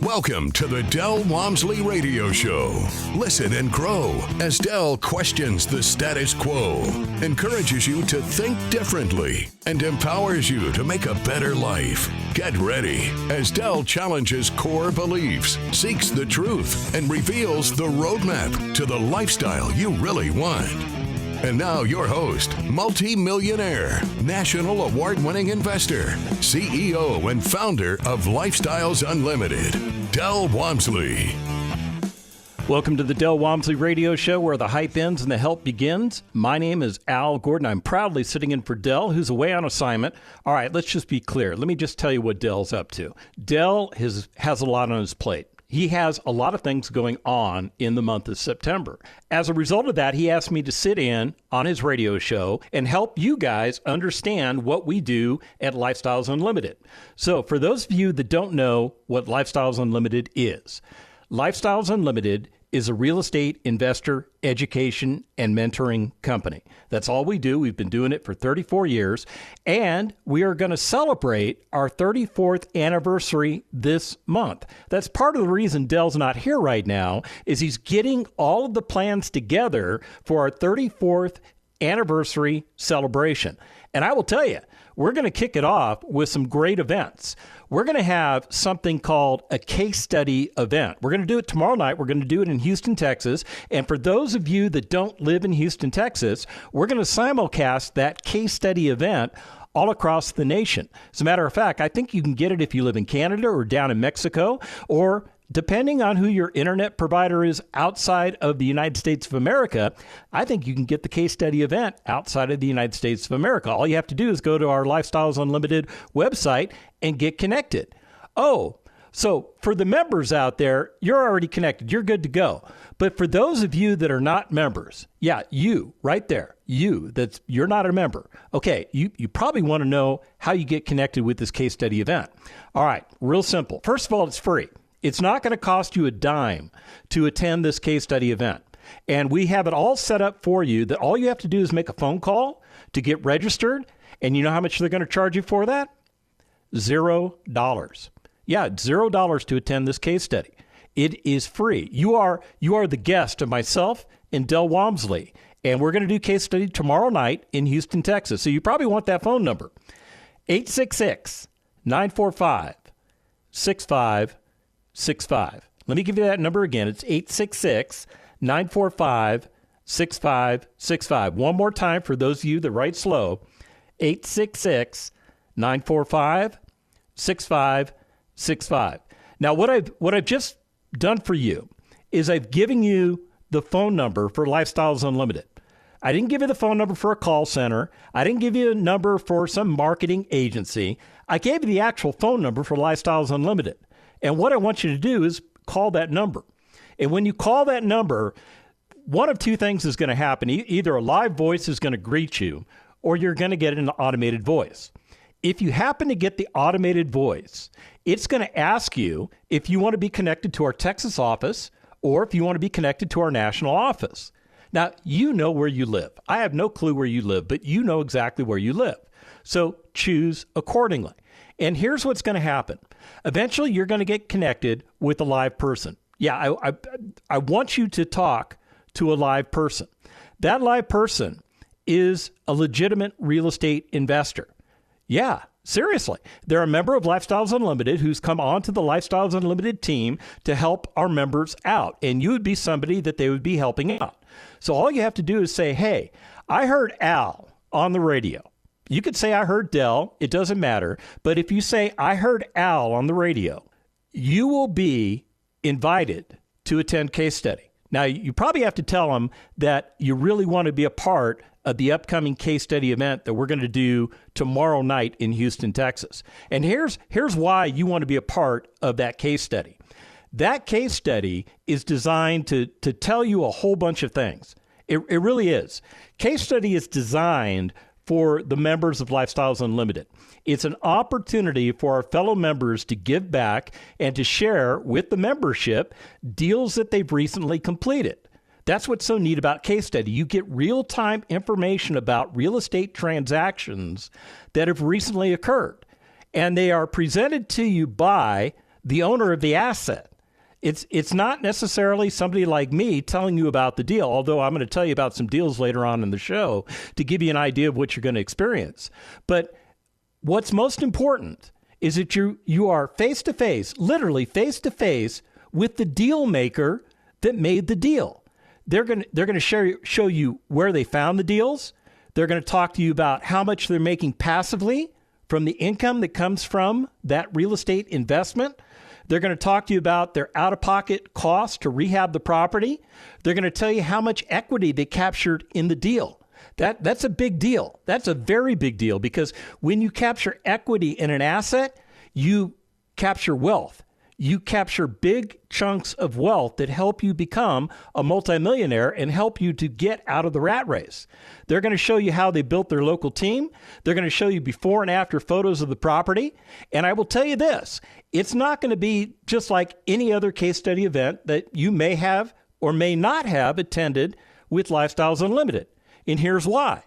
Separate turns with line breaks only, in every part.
Welcome to the Del Walmsley Radio Show. Listen and grow as Del questions the status quo, encourages you to think differently, and empowers you to make a better life. Get ready as Del challenges core beliefs, seeks the truth, and reveals the roadmap to the lifestyle you really want. And now your host, multi-millionaire, national award-winning investor, CEO and founder of Lifestyles Unlimited, Del Walmsley.
Welcome to the Del Walmsley Radio Show, where the hype ends and the help begins. My name is Al Gordon. I'm proudly sitting in for Del, who's away on assignment. All right, let's just be clear. Let me just tell you what Del's up to. Del has a lot on his plate. He has a lot of things going on in the month of September. As a result of that, he asked me to sit in on his radio show and help you guys understand what we do at Lifestyles Unlimited. So for those of you that don't know what Lifestyles Unlimited is, Lifestyles Unlimited is a real estate investor education and mentoring company. That's all we do. We've been doing it for 34 years, and we are going to celebrate our 34th anniversary this month. That's part of the reason Del's not here right now, is he's getting all of the plans together for our 34th anniversary celebration. And I will tell you, we're going to kick it off with some great events. We're going to have something called a case study event. We're going to do it tomorrow night. We're going to do it in Houston, Texas. And for those of you that don't live in Houston, Texas, we're going to simulcast that case study event all across the nation. As a matter of fact, I think you can get it if you live in Canada or down in Mexico, or depending on who your internet provider is outside of the United States of America, I think you can get the case study event outside of the United States of America. All you have to do is go to our Lifestyles Unlimited website and get connected. Oh, so for the members out there, you're already connected. You're good to go. But for those of you that are not members, yeah, you right there, you're not a member. Okay, you probably want to know how you get connected with this case study event. All right, real simple. First of all, it's free. It's not going to cost you a dime to attend this case study event. And we have it all set up for you that all you have to do is make a phone call to get registered. And you know how much they're going to charge you for that? $0. Yeah, it's $0 to attend this case study. It is free. You are the guest of myself and Del Walmsley. And we're going to do case study tomorrow night in Houston, Texas. So you probably want that phone number. 866-945-6565. Let me give you that number again. It's 866-945-6565. One more time for those of you that write slow. 866-945-6565. Now, what I've just done for you is I've given you the phone number for Lifestyles Unlimited. I didn't give you the phone number for a call center. I didn't give you a number for some marketing agency. I gave you the actual phone number for Lifestyles Unlimited. And what I want you to do is call that number. And when you call that number, one of two things is going to happen. Either a live voice is going to greet you, or you're going to get an automated voice. If you happen to get the automated voice, it's going to ask you if you want to be connected to our Texas office or if you want to be connected to our national office. Now, you know where you live. I have no clue where you live, but you know exactly where you live. So choose accordingly. And here's what's going to happen. Eventually, you're going to get connected with a live person. Yeah, I want you to talk to a live person. That live person is a legitimate real estate investor. Yeah, seriously. They're a member of Lifestyles Unlimited who's come onto the Lifestyles Unlimited team to help our members out. And you would be somebody that they would be helping out. So all you have to do is say, hey, I heard Al on the radio. You could say, I heard Del. It doesn't matter. But if you say, I heard Al on the radio, you will be invited to attend case study. Now, you probably have to tell them that you really want to be a part of the upcoming case study event that we're going to do tomorrow night in Houston, Texas. And here's why you want to be a part of that case study. That case study is designed to tell you a whole bunch of things. It really is. Case study is designed for the members of Lifestyles Unlimited. It's an opportunity for our fellow members to give back and to share with the membership deals that they've recently completed. That's what's so neat about case study. You get real-time information about real estate transactions that have recently occurred. And they are presented to you by the owner of the asset. It's not necessarily somebody like me telling you about the deal, although I'm going to tell you about some deals later on in the show to give you an idea of what you're going to experience. But what's most important is that you are face-to-face, literally face-to-face with the deal maker that made the deal. They're going to show you where they found the deals. They're going to talk to you about how much they're making passively from the income that comes from that real estate investment. They're going to talk to you about their out-of-pocket cost to rehab the property. They're going to tell you how much equity they captured in the deal. That's a big deal. That's a very big deal, because when you capture equity in an asset, you capture wealth. You capture big chunks of wealth that help you become a multimillionaire and help you to get out of the rat race. They're going to show you how they built their local team. They're going to show you before and after photos of the property. And I will tell you this, it's not going to be just like any other case study event that you may have or may not have attended with Lifestyles Unlimited. And here's why.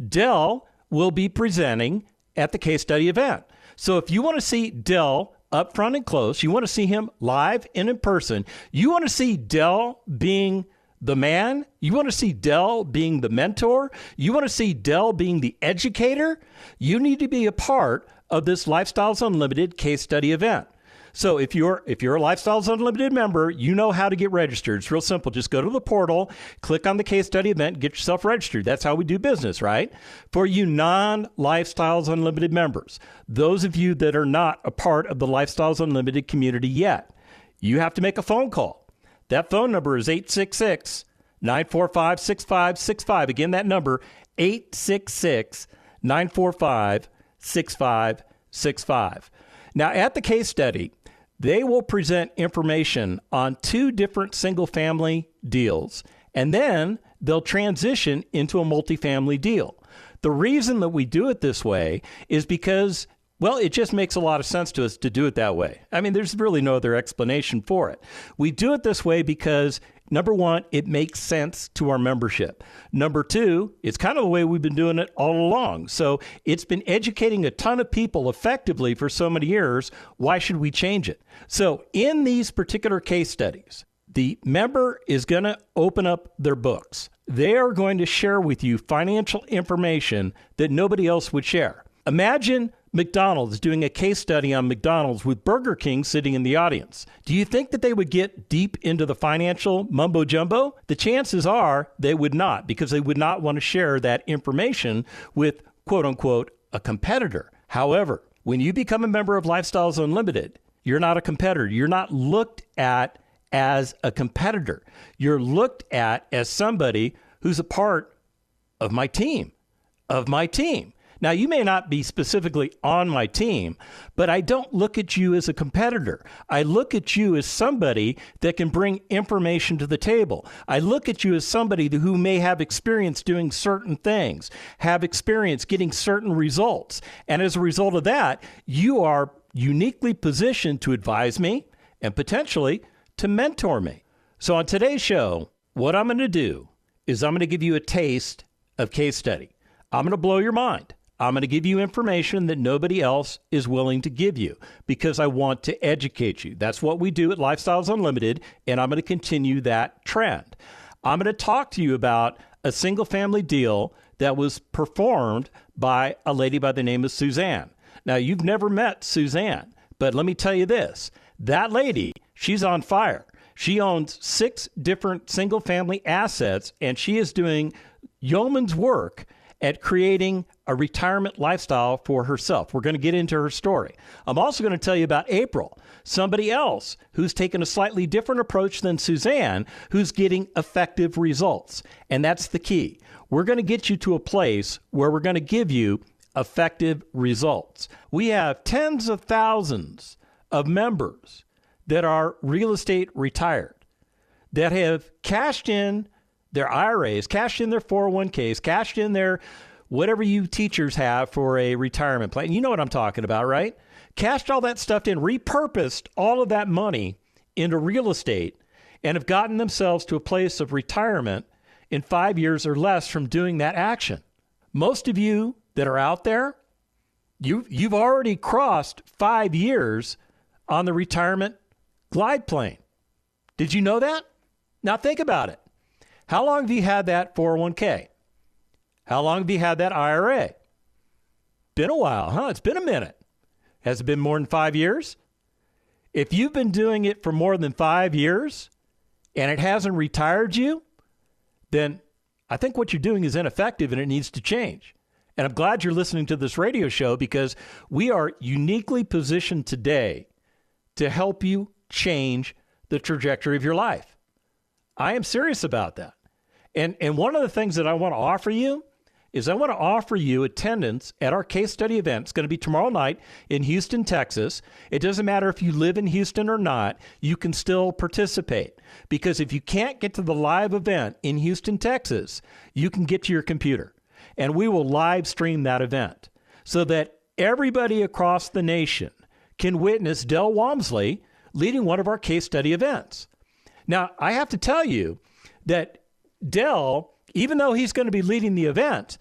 Del will be presenting at the case study event. So if you want to see Del up front and close, you want to see him live and in person, you want to see Del being the man, you want to see Del being the mentor, you want to see Del being the educator, you need to be a part of this Lifestyles Unlimited case study event. So if you're a Lifestyles Unlimited member, you know how to get registered. It's real simple. Just go to the portal, click on the case study event, get yourself registered. That's how we do business, right? For you non-Lifestyles Unlimited members, those of you that are not a part of the Lifestyles Unlimited community yet, you have to make a phone call. That phone number is 866-945-6565. Again, that number, 866-945-6565. Now, at the case study, they will present information on 2 different single-family deals, and then they'll transition into a multifamily deal. The reason that we do it this way is because, well, it just makes a lot of sense to us to do it that way. I mean, there's really no other explanation for it. We do it this way because, number one, it makes sense to our membership. Number two, it's kind of the way we've been doing it all along. So it's been educating a ton of people effectively for so many years. Why should we change it? So in these particular case studies, the member is going to open up their books. They are going to share with you financial information that nobody else would share. Imagine McDonald's doing a case study on McDonald's with Burger King sitting in the audience. Do you think that they would get deep into the financial mumbo jumbo? The chances are they would not, because they would not want to share that information with, quote unquote, a competitor. However, when you become a member of Lifestyles Unlimited, you're not a competitor. You're not looked at as a competitor. You're looked at as somebody who's a part of my team, Now, you may not be specifically on my team, but I don't look at you as a competitor. I look at you as somebody that can bring information to the table. I look at you as somebody who may have experience doing certain things, have experience getting certain results. And as a result of that, you are uniquely positioned to advise me and potentially to mentor me. So on today's show, what I'm going to do is I'm going to give you a taste of case study. I'm going to blow your mind. I'm going to give you information that nobody else is willing to give you because I want to educate you. That's what we do at Lifestyles Unlimited, and I'm going to continue that trend. I'm going to talk to you about a single-family deal that was performed by a lady by the name of Suzanne. Now, you've never met Suzanne, but let me tell you this. That lady, she's on fire. She owns 6 different single-family assets, and she is doing yeoman's work at creating a retirement lifestyle for herself. We're going to get into her story. I'm also going to tell you about April, somebody else who's taken a slightly different approach than Suzanne, who's getting effective results. And that's the key. We're going to get you to a place where we're going to give you effective results. We have tens of thousands of members that are real estate retired, that have cashed in their IRAs, cashed in their 401ks, cashed in their whatever you teachers have for a retirement plan. You know what I'm talking about, right? Cashed all that stuff in, repurposed all of that money into real estate, and have gotten themselves to a place of retirement in 5 years or less from doing that action. Most of you that are out there, you've already crossed 5 years on the retirement glide plane. Did you know that? Now think about it. How long have you had that 401k? How long have you had that IRA? Been a while, huh? It's been a minute. Has it been more than 5 years? If you've been doing it for more than 5 years and it hasn't retired you, then I think what you're doing is ineffective and it needs to change. And I'm glad you're listening to this radio show because we are uniquely positioned today to help you change the trajectory of your life. I am serious about that. And one of the things that I want to offer you is I want to offer you attendance at our case study event. It's going to be tomorrow night in Houston, Texas. It doesn't matter if you live in Houston or not, you can still participate. Because if you can't get to the live event in Houston, Texas, you can get to your computer. And we will live stream that event so that everybody across the nation can witness Del Walmsley leading one of our case study events. Now, I have to tell you that Del, even though he's going to be leading the event,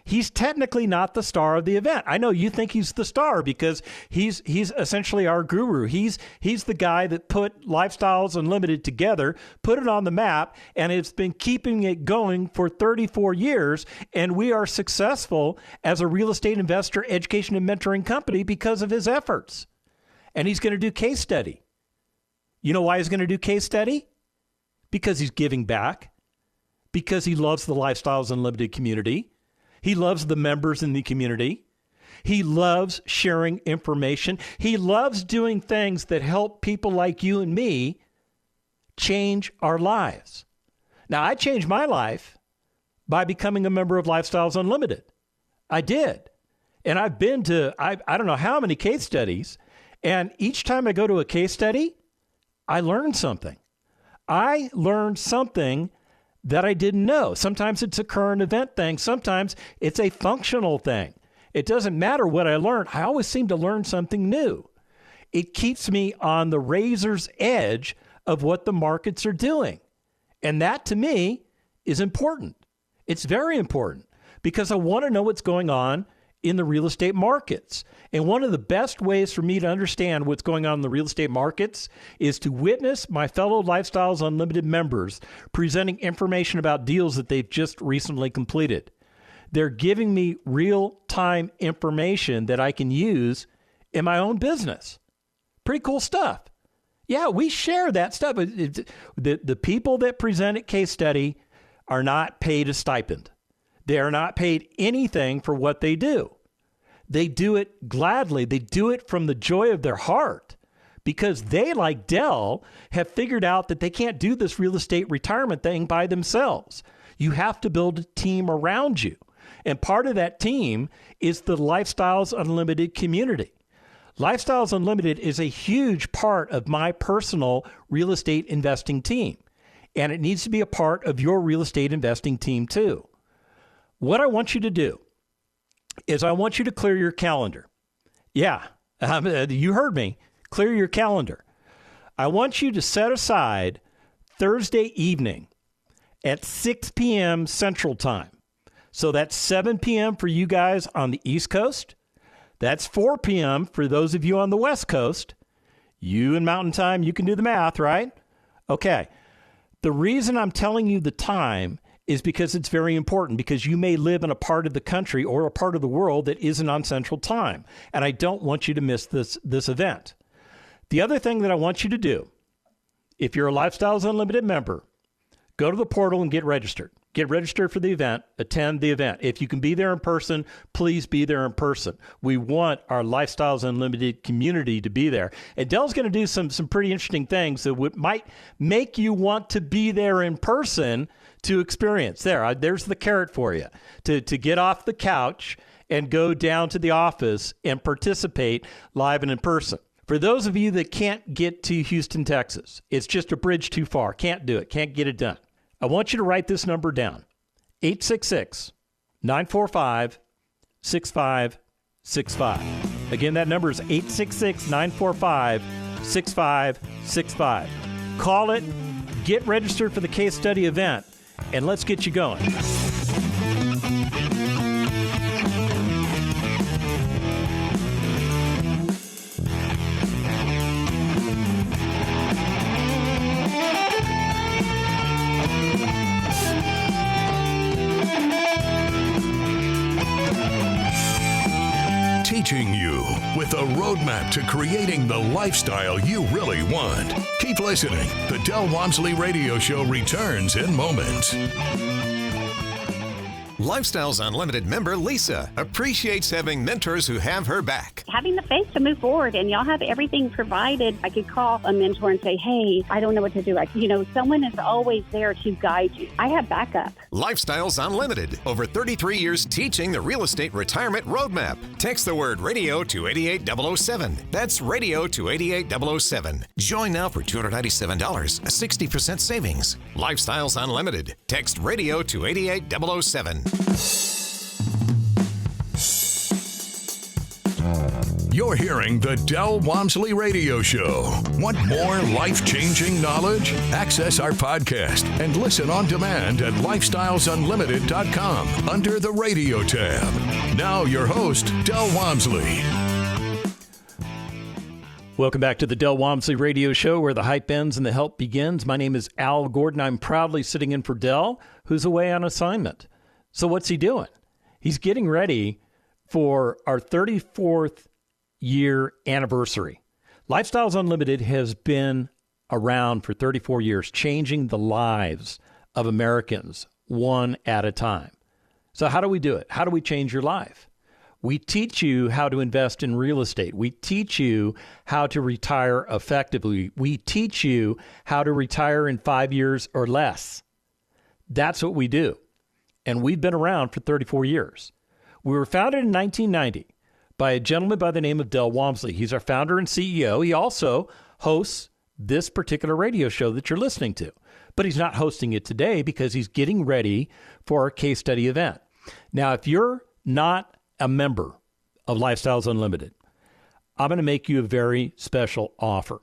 he's technically not the star of the event. I know you think he's the star because he's essentially our guru. He's the guy that put Lifestyles Unlimited together, put it on the map, and it's been keeping it going for 34 years. And we are successful as a real estate investor, education, and mentoring company because of his efforts. And he's going to do case study. You know why he's going to do case study? Because he's giving back. Because he loves the Lifestyles Unlimited community. He loves the members in the community. He loves sharing information. He loves doing things that help people like you and me change our lives. Now, I changed my life by becoming a member of Lifestyles Unlimited. I did. And I've been to, I don't know how many case studies. And each time I go to a case study, I learn something. I learned something that I didn't know. Sometimes it's a current event thing. Sometimes it's a functional thing. It doesn't matter what I learned. I always seem to learn something new. It keeps me on the razor's edge of what the markets are doing. And that to me is important. It's very important because I want to know what's going on in the real estate markets. And one of the best ways for me to understand what's going on in the real estate markets is to witness my fellow Lifestyles Unlimited members presenting information about deals that they've just recently completed. They're giving me real-time information that I can use in my own business. Pretty cool stuff. Yeah, we share that stuff. The people that present at case study are not paid a stipend. They are not paid anything for what they do. They do it gladly. They do it from the joy of their heart because they, like Del, have figured out that they can't do this real estate retirement thing by themselves. You have to build a team around you. And part of that team is the Lifestyles Unlimited community. Lifestyles Unlimited is a huge part of my personal real estate investing team. And it needs to be a part of your real estate investing team too. What I want you to do is I want you to clear your calendar. Yeah, you heard me. Clear your calendar. I want you to set aside Thursday evening at 6 p.m. Central Time. So that's 7 p.m. for you guys on the East Coast. That's 4 p.m. for those of you on the West Coast. You in Mountain Time, you can do the math, right? Okay. The reason I'm telling you the time is because it's very important because you may live in a part of the country or a part of the world that isn't on Central Time. And I don't want you to miss this event. The other thing that I want you to do, if you're a Lifestyles Unlimited member, go to the portal and get registered. Get registered for the event, attend the event. If you can be there in person, please be there in person. We want our Lifestyles Unlimited community to be there. And Del's going to do some pretty interesting things that might make you want to be there in person to experience. There's the carrot for you, to get off the couch and go down to the office and participate live and in person. For those of you that can't get to Houston, Texas, it's just a bridge too far. Can't do it. Can't get it done. I want you to write this number down, 866-945-6565. Again, that number is 866-945-6565. Call it, get registered for the case study event, and let's get you going.
roadmap to creating the lifestyle you really want. Keep listening. The Del Walmsley Radio Show returns in moments.
Lifestyles Unlimited member Lisa appreciates having mentors who have her back.
Having the faith to move forward, and y'all have everything provided. I could call a mentor and say, hey, I don't know what to do. Someone is always there to guide you. I have backup.
Lifestyles Unlimited. Over 33 years teaching the real estate retirement roadmap. Text the word radio to 88007. That's radio to 88007. Join now for $297, a 60% savings. Lifestyles Unlimited. Text radio to 88007.
You're hearing the Del Walmsley Radio Show. Want more life-changing knowledge? Access our podcast and listen on demand at lifestylesunlimited.com under the radio tab. Now your host, Del Walmsley.
Welcome back to the Del Walmsley Radio Show, where the hype ends and the help begins. My name is Al Gordon. I'm proudly sitting in for Del, who's away on assignment. So what's he doing? He's getting ready for our 34th year anniversary. Lifestyles Unlimited has been around for 34 years, changing the lives of Americans one at a time. So how do we do it? How do we change your life? We teach you how to invest in real estate. We teach you how to retire effectively. We teach you how to retire in 5 years or less. That's what we do. And we've been around for 34 years. We were founded in 1990 by a gentleman by the name of Del Walmsley. He's our founder and CEO. He also hosts this particular radio show that you're listening to. But he's not hosting it today because he's getting ready for our case study event. Now, if you're not a member of Lifestyles Unlimited, I'm going to make you a very special offer.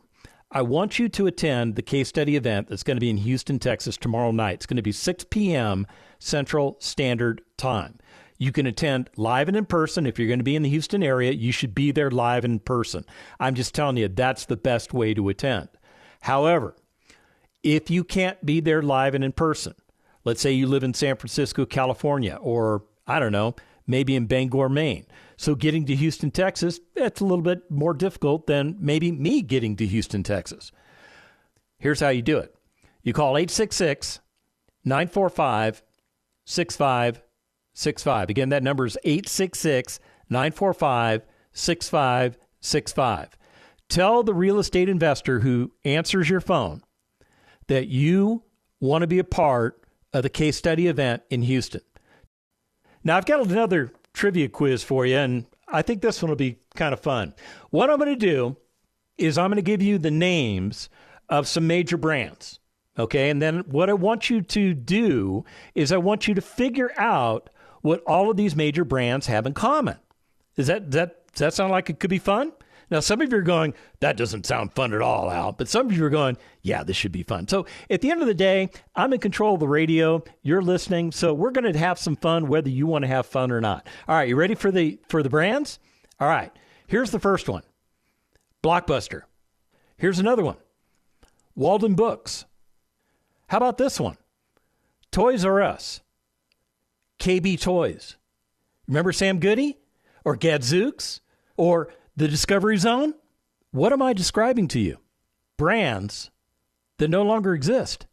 I want you to attend the case study event that's going to be in Houston, Texas tomorrow night. It's going to be 6 p.m. Central Standard Time. You can attend live and in person. If you're going to be in the Houston area, you should be there live and in person. I'm just telling you, that's the best way to attend. However, if you can't be there live and in person, let's say you live in San Francisco, California, or I don't know, maybe in Bangor, Maine. So getting to Houston, Texas, that's a little bit more difficult than maybe me getting to Houston, Texas. Here's how you do it. You call 866-945-6565. Again, that number is 866-945-6565. Tell the real estate investor who answers your phone that you want to be a part of the case study event in Houston. Now, I've got another trivia quiz for you, and I think this one will be kind of fun. What I'm going to do is I'm going to give you the names of some major brands, okay? And then what I want you to do is I want you to figure out what all of these major brands have in common. Does that sound like it could be fun? Now, some of you are going, that doesn't sound fun at all, Al. But some of you are going, yeah, this should be fun. So at the end of the day, I'm in control of the radio. You're listening. So we're going to have some fun, whether you want to have fun or not. All right, you ready for the brands? All right, here's the first one. Blockbuster. Here's another one. Walden Books. How about this one? Toys R Us. KB Toys. Remember Sam Goody? Or Gadzooks? Or the Discovery Zone? What am I describing to you? Brands that no longer exist.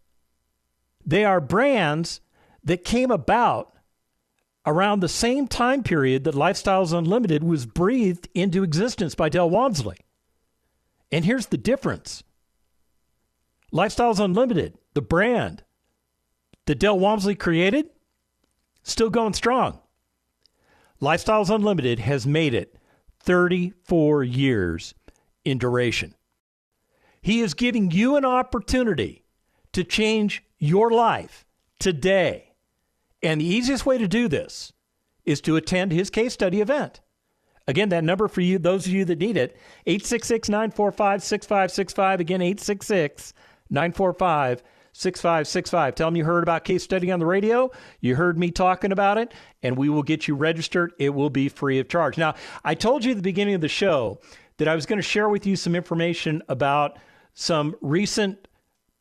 They are brands that came about around the same time period that Lifestyles Unlimited was breathed into existence by Del Walmsley. And here's the difference. Lifestyles Unlimited, the brand that Del Walmsley created, still going strong. Lifestyles Unlimited has made it 34 years in duration. He is giving you an opportunity to change your life today. And the easiest way to do this is to attend his case study event. Again, that number for you, those of you that need it, 866-945-6565. Again, 866-945-6565. Tell them you heard about case study on the radio. You heard me talking about it, and we will get you registered. It will be free of charge. Now, I told you at the beginning of the show that I was going to share with you some information about some recent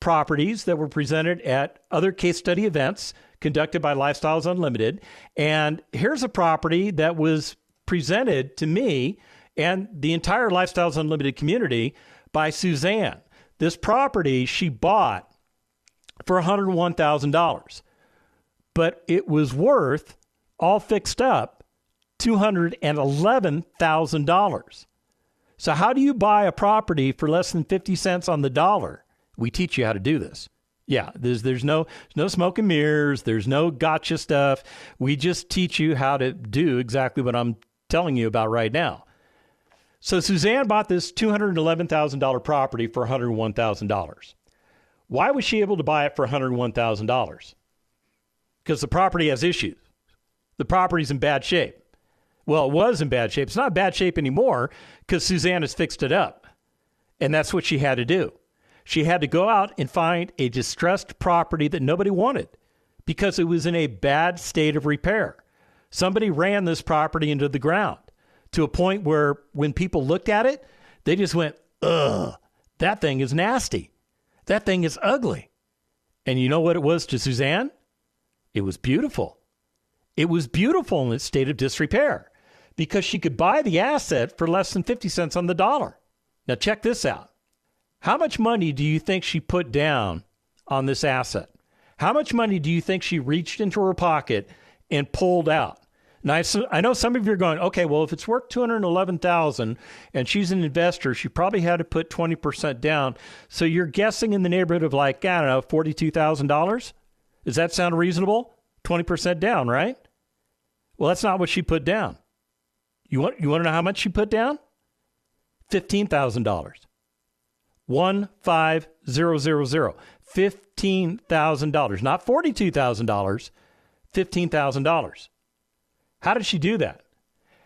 properties that were presented at other case study events conducted by Lifestyles Unlimited. And here's a property that was presented to me and the entire Lifestyles Unlimited community by Suzanne. This property she bought for $101,000, but it was worth, all fixed up, $211,000. So how do you buy a property for less than 50 cents on the dollar? We teach you how to do this. Yeah, there's no smoke and mirrors. There's no gotcha stuff. We just teach you how to do exactly what I'm telling you about right now. So Suzanne bought this $211,000 property for $101,000. Why was she able to buy it for $101,000? Because the property has issues. The property's in bad shape. Well, it was in bad shape. It's not bad shape anymore because Suzanne has fixed it up. And that's what she had to do. She had to go out and find a distressed property that nobody wanted because it was in a bad state of repair. Somebody ran this property into the ground to a point where when people looked at it, they just went, ugh, that thing is nasty. That thing is ugly. And you know what it was to Suzanne? It was beautiful. It was beautiful in its state of disrepair because she could buy the asset for less than 50 cents on the dollar. Now check this out. How much money do you think she put down on this asset? How much money do you think she reached into her pocket and pulled out? Now, I know some of you are going, okay, well, if it's worth $211,000 and she's an investor, she probably had to put 20% down. So you're guessing in the neighborhood of like, I don't know, $42,000? Does that sound reasonable? 20% down, right? Well, that's not what she put down. You want to know how much she put down? $15,000. 15000. $15,000, not $42,000, $15,000. How did she do that?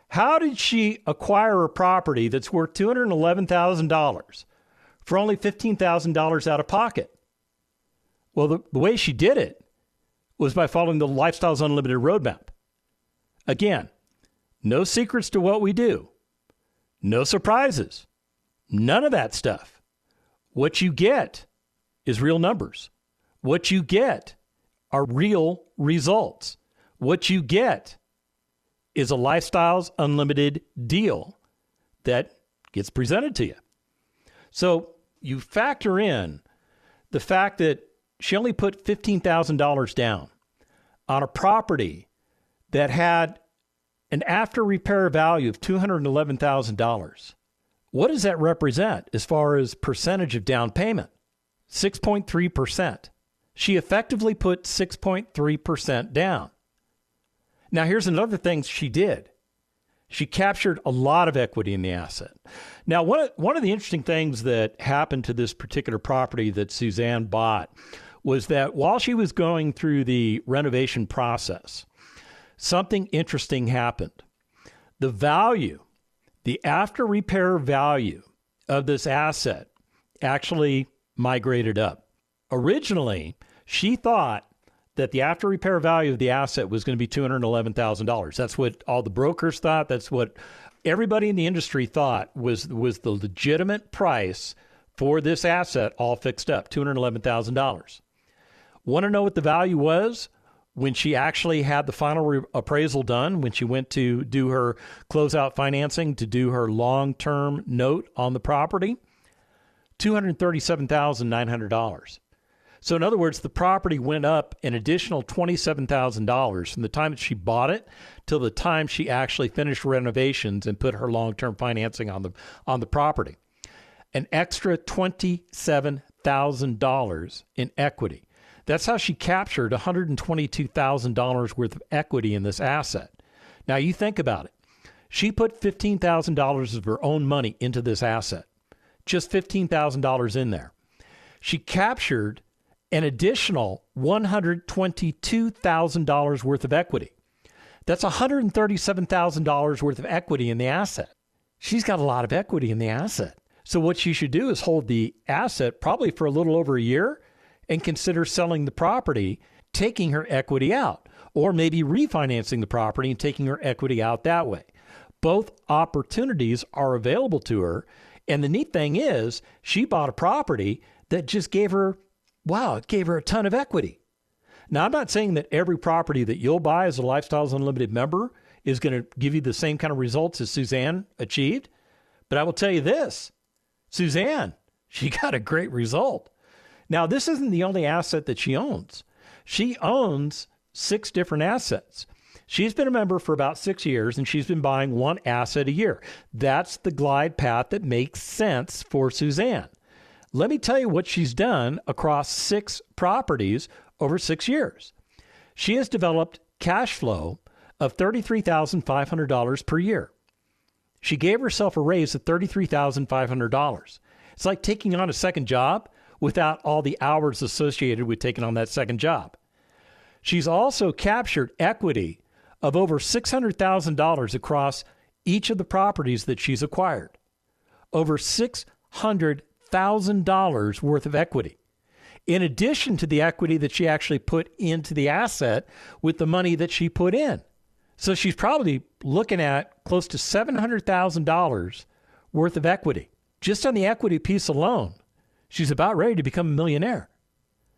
How did she acquire a property that's worth $211,000 for only $15,000 out of pocket? Well, the way she did it was by following the Lifestyles Unlimited roadmap. Again, no secrets to what we do. No surprises. None of that stuff. What you get is real numbers. What you get are real results. What you get is a Lifestyles Unlimited deal that gets presented to you. So you factor in the fact that she only put $15,000 down on a property that had an after repair value of $211,000. What does that represent as far as percentage of down payment? 6.3%. She effectively put 6.3% down. Now, here's another thing she did. She captured a lot of equity in the asset. Now, one of the interesting things that happened to this particular property that Suzanne bought was that while she was going through the renovation process, something interesting happened. The value, the after repair value of this asset actually migrated up. Originally, she thought that the after repair value of the asset was going to be $211,000. That's what all the brokers thought. That's what everybody in the industry thought was the legitimate price for this asset all fixed up, $211,000. Want to know what the value was when she actually had the final appraisal done, when she went to do her closeout financing, to do her long-term note on the property? $237,900. So in other words, the property went up an additional $27,000 from the time that she bought it till the time she actually finished renovations and put her long-term financing on the property. An extra $27,000 in equity. That's how she captured $122,000 worth of equity in this asset. Now you think about it. She put $15,000 of her own money into this asset. Just $15,000 in there. She captured an additional $122,000 worth of equity. That's $137,000 worth of equity in the asset. She's got a lot of equity in the asset. So what she should do is hold the asset probably for a little over a year and consider selling the property, taking her equity out, or maybe refinancing the property and taking her equity out that way. Both opportunities are available to her. And the neat thing is she bought a property that just gave her it gave her a ton of equity. Now, I'm not saying that every property that you'll buy as a Lifestyles Unlimited member is going to give you the same kind of results as Suzanne achieved. But I will tell you this, Suzanne, she got a great result. Now, this isn't the only asset that she owns. She owns 6 different assets. She's been a member for about 6 years, and she's been buying one asset a year. That's the glide path that makes sense for Suzanne. Let me tell you what she's done across 6 properties over 6 years. She has developed cash flow of $33,500 per year. She gave herself a raise of $33,500. It's like taking on a second job without all the hours associated with taking on that second job. She's also captured equity of over $600,000 across each of the properties that she's acquired. Over $600,000 worth of equity. In addition to the equity that she actually put into the asset with the money that she put in. So she's probably looking at close to $700,000 worth of equity. Just on the equity piece alone, she's about ready to become a millionaire.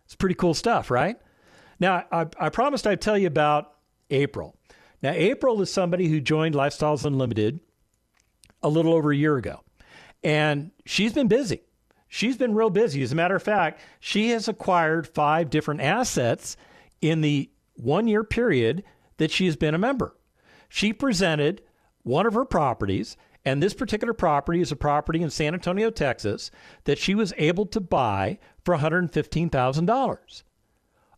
It's pretty cool stuff, right? Now, I promised I'd tell you about April. Now, April is somebody who joined Lifestyles Unlimited a little over a year ago. And she's been busy. She's been real busy. As a matter of fact, she has acquired 5 different assets in the 1-year period that she has been a member. She presented one of her properties, and this particular property is a property in San Antonio, Texas, that she was able to buy for $115,000.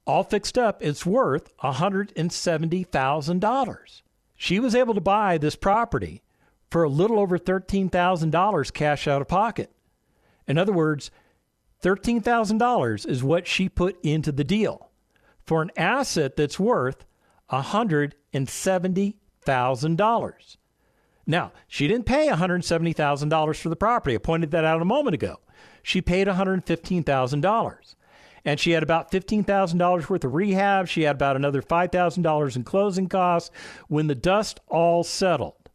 All fixed up, it's worth $170,000. She was able to buy this property for a little over $13,000 cash out of pocket. In other words, $13,000 is what she put into the deal for an asset that's worth $170,000. Now, she didn't pay $170,000 for the property. I pointed that out a moment ago. She paid $115,000. And she had about $15,000 worth of rehab. She had about another $5,000 in closing costs. When the dust all settled,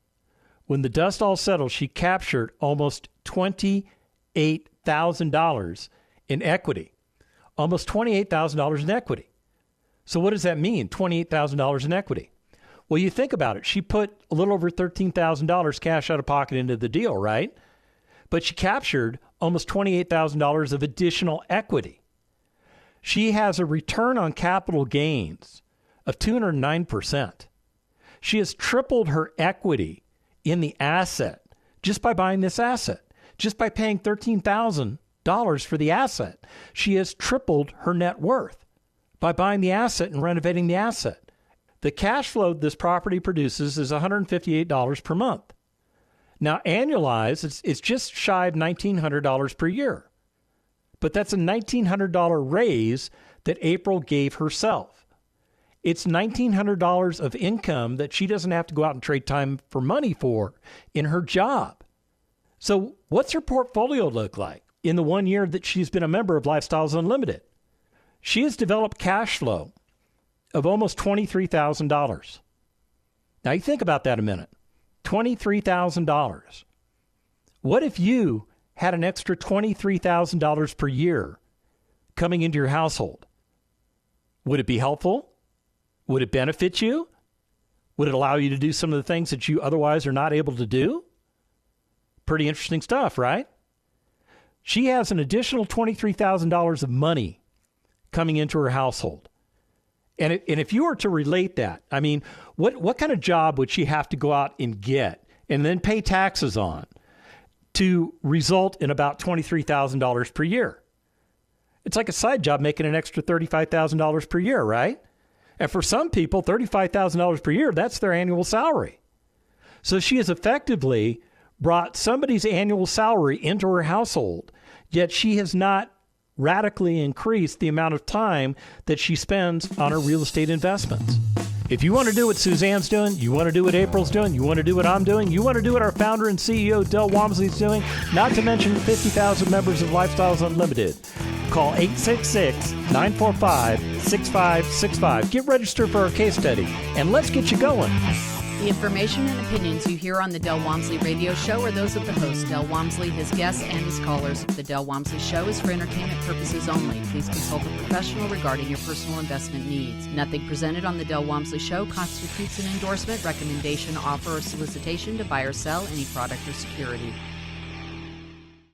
she captured almost $28,000 in equity. Almost $28,000 in equity. So what does that mean, $28,000 in equity? Well, you think about it. She put a little over $13,000 cash out of pocket into the deal, right? But she captured almost $28,000 of additional equity. She has a return on capital gains of 209%. She has tripled her equity in the asset just by buying this asset, just by paying $13,000 for the asset. She has tripled her net worth by buying the asset and renovating the asset. The cash flow this property produces is $158 per month. Now, annualized, it's just shy of $1,900 per year. But that's a $1,900 raise that April gave herself. It's $1,900 of income that she doesn't have to go out and trade time for money for in her job. So what's her portfolio look like in the 1 year that she's been a member of Lifestyles Unlimited? She has developed cash flow of almost $23,000. Now, you think about that a minute. $23,000. What if you had an extra $23,000 per year coming into your household? Would it be helpful? Would it benefit you? Would it allow you to do some of the things that you otherwise are not able to do? Pretty interesting stuff, right? She has an additional $23,000 of money coming into her household. And if you were to relate that, I mean, what kind of job would she have to go out and get and then pay taxes on to result in about $23,000 per year? It's like a side job making an extra $35,000 per year, right? And for some people, $35,000 per year, that's their annual salary. So she has effectively brought somebody's annual salary into her household, yet she has not radically increased the amount of time that she spends on her real estate investments. If you want to do what Suzanne's doing, you want to do what April's doing, you want to do what I'm doing, you want to do what our founder and CEO Del Walmsley's doing, not to mention 50,000 members of Lifestyles Unlimited, call 866-945-6565. Get registered for our case study, and let's get you going.
The information and opinions you hear on the Del Walmsley Radio Show are those of the host, Del Walmsley, his guests, and his callers. The Del Walmsley Show is for entertainment purposes only. Please consult a professional regarding your personal investment needs. Nothing presented on the Del Walmsley Show constitutes an endorsement, recommendation, offer, or solicitation to buy or sell any product or security.